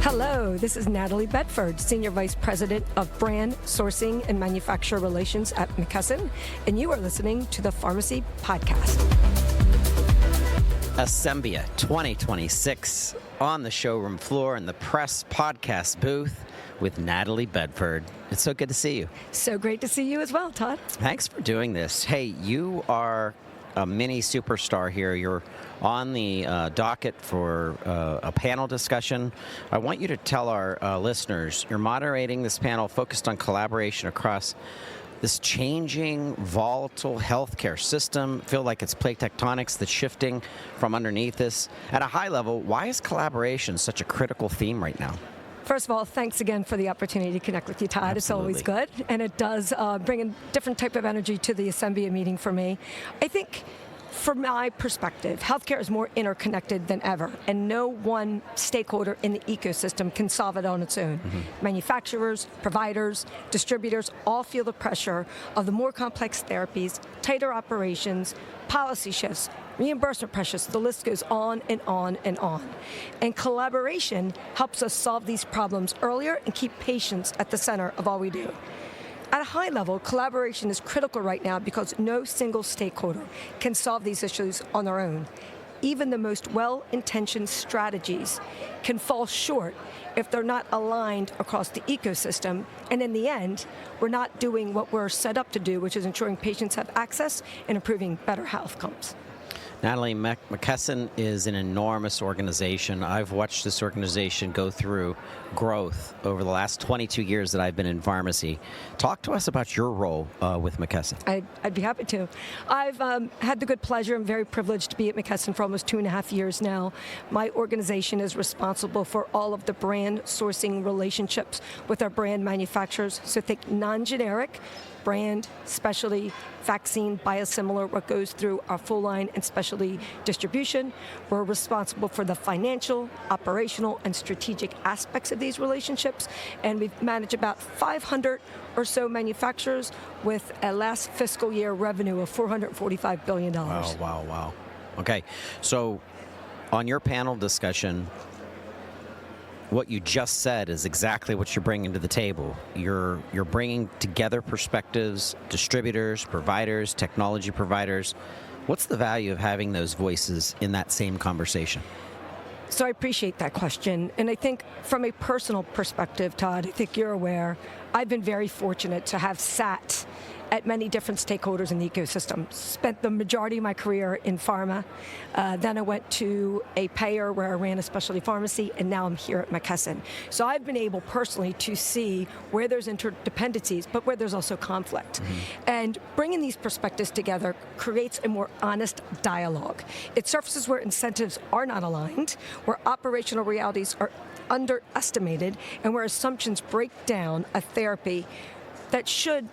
Hello, this is Natalie Bedford, Senior Vice President of Brand, Sourcing, and Manufacturer Relations at McKesson, and you are listening to the Pharmacy Podcast. Asembia 2026 on the showroom floor in the press podcast booth with Natalie Bedford. It's so good to see you. So great to see you as well, Todd. Thanks for doing this. Hey, you are a mini superstar here. You're on the docket for a panel discussion. I want you to tell our listeners, you're moderating this panel focused on collaboration across this changing, volatile healthcare system. Feel like it's plate tectonics that's shifting from underneath us. At a high level, why is collaboration such a critical theme right now? First of all, thanks again for the opportunity to connect with you, Todd. Absolutely. It's always good, and it does bring a different type of energy to the Asembia meeting for me. I think, from my perspective, healthcare is more interconnected than ever, and no one stakeholder in the ecosystem can solve it on its own. Manufacturers, providers, distributors all feel the pressure of the more complex therapies, tighter operations, policy shifts, reimbursement pressures. The list goes on and on and on. And collaboration helps us solve these problems earlier and keep patients at the center of all we do. At a high level, collaboration is critical right now because no single stakeholder can solve these issues on their own. Even the most well-intentioned strategies can fall short if they're not aligned across the ecosystem, and in the end, we're not doing what we're set up to do, which is ensuring patients have access and improving better health outcomes. Natalie, McKesson is an enormous organization. I've watched this organization go through growth over the last 22 years that I've been in pharmacy. Talk to us about your role with McKesson. I'd be happy to. I've had the good pleasure and very privileged to be at McKesson for almost 2.5 years now. My organization is responsible for all of the brand sourcing relationships with our brand manufacturers. So think non-generic, brand, specialty, vaccine, biosimilar, what goes through our full line and specialty distribution. We're responsible for the financial, operational, and strategic aspects of these relationships, and we've managed about 500 or so manufacturers with a last fiscal year revenue of $445 billion. Wow. Okay, so on your panel discussion, what you just said is exactly what you're bringing to the table. You're bringing together perspectives, distributors, providers, technology providers. What's the value of having those voices in that same conversation? So I appreciate that question. And I think from a personal perspective, Todd, I think you're aware, I've been very fortunate to have sat at many different stakeholders in the ecosystem. Spent the majority of my career in pharma. Then I went to a payer where I ran a specialty pharmacy, and now I'm here at McKesson. So I've been able personally to see where there's interdependencies, but where there's also conflict. And bringing these perspectives together creates a more honest dialogue. It surfaces where incentives are not aligned, where operational realities are underestimated, and where assumptions break down a therapy that should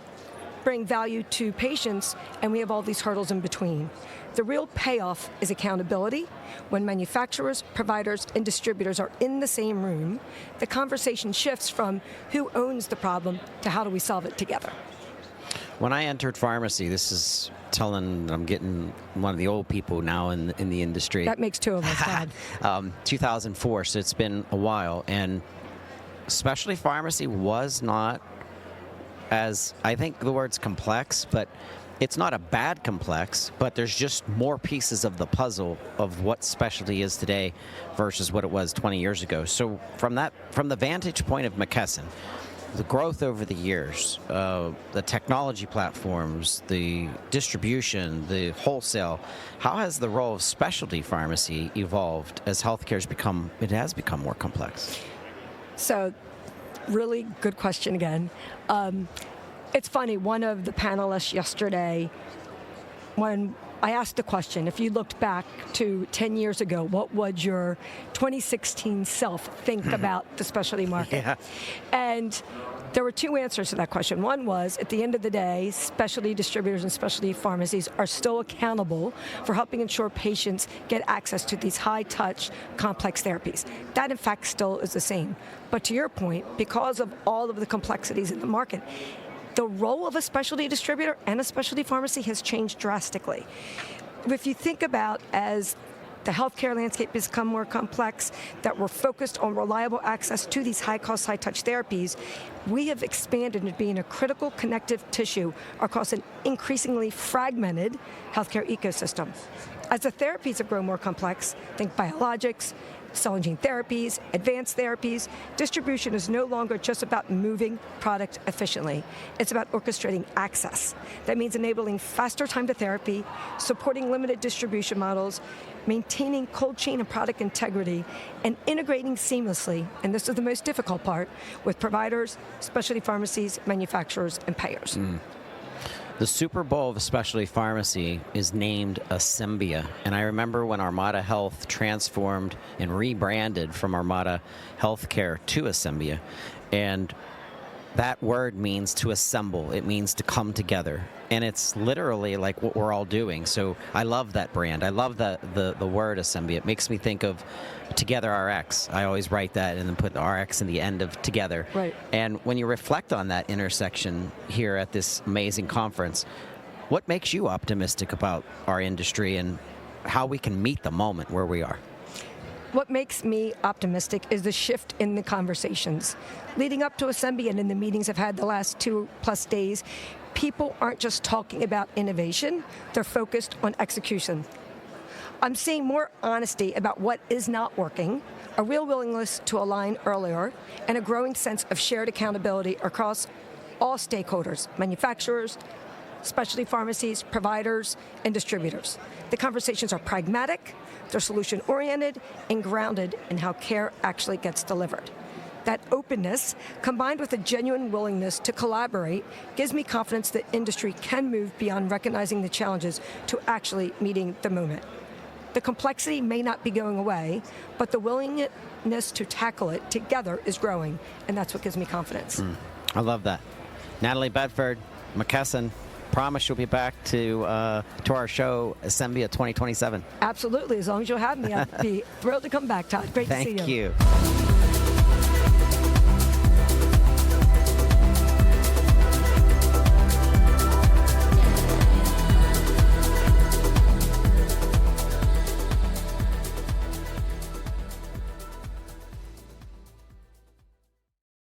bring value to patients, and we have all these hurdles in between. The real payoff is accountability. When manufacturers, providers, and distributors are in the same room, the conversation shifts from who owns the problem to how do we solve it together. When I entered pharmacy, this is telling I'm getting one of the old people now in the industry. That makes two of us, Todd. 2004, so it's been a while, and specialty pharmacy was not as, I think the word's complex, but it's not a bad complex, but there's just more pieces of the puzzle of what specialty is today versus what it was 20 years ago. So from the vantage point of McKesson, the growth over the years, the technology platforms, the distribution, the wholesale, how has the role of specialty pharmacy evolved as healthcare has become more complex? So, really good question again. It's funny, one of the panelists yesterday, when I asked the question, if you looked back to 10 years ago, what would your 2016 self think about the specialty market? Yeah. And there were two answers to that question. One was, at the end of the day, specialty distributors and specialty pharmacies are still accountable for helping ensure patients get access to these high-touch, complex therapies. That, in fact, still is the same. But to your point, because of all of the complexities in the market, the role of a specialty distributor and a specialty pharmacy has changed drastically. If you think about as the healthcare landscape has become more complex, that we're focused on reliable access to these high-cost, high-touch therapies, we have expanded into being a critical connective tissue across an increasingly fragmented healthcare ecosystem. As the therapies have grown more complex, think biologics, cell and gene therapies, advanced therapies, distribution is no longer just about moving product efficiently. It's about orchestrating access. That means enabling faster time to therapy, supporting limited distribution models, maintaining cold chain and product integrity, and integrating seamlessly, and this is the most difficult part, with providers, specialty pharmacies, manufacturers, and payers. The Super Bowl of specialty pharmacy is named Asembia, and I remember when Armada Health transformed and rebranded from Armada Healthcare to Asembia, and that word means to assemble. It means to come together, and it's literally like what we're all doing. So I love that brand. I love the word Asembia. It makes me think of Together RX. I always write that and then put the RX in the end of together. Right. And when you reflect on that intersection here at this amazing conference, what makes you optimistic about our industry and how we can meet the moment where we are? What makes me optimistic is the shift in the conversations. Leading up to Asembia and in the meetings I've had the last 2+ days, people aren't just talking about innovation, they're focused on execution. I'm seeing more honesty about what is not working, a real willingness to align earlier, and a growing sense of shared accountability across all stakeholders, manufacturers, specialty pharmacies, providers, and distributors. The conversations are pragmatic, they're solution-oriented, and grounded in how care actually gets delivered. That openness, combined with a genuine willingness to collaborate, gives me confidence that industry can move beyond recognizing the challenges to actually meeting the moment. The complexity may not be going away, but the willingness to tackle it together is growing, and that's what gives me confidence. I love that. Natalie Bedford, McKesson, promise you'll be back to our show, Asembia 2027. Absolutely. As long as you'll have me, I'd be thrilled to come back, Todd. Great to see you. Thank you.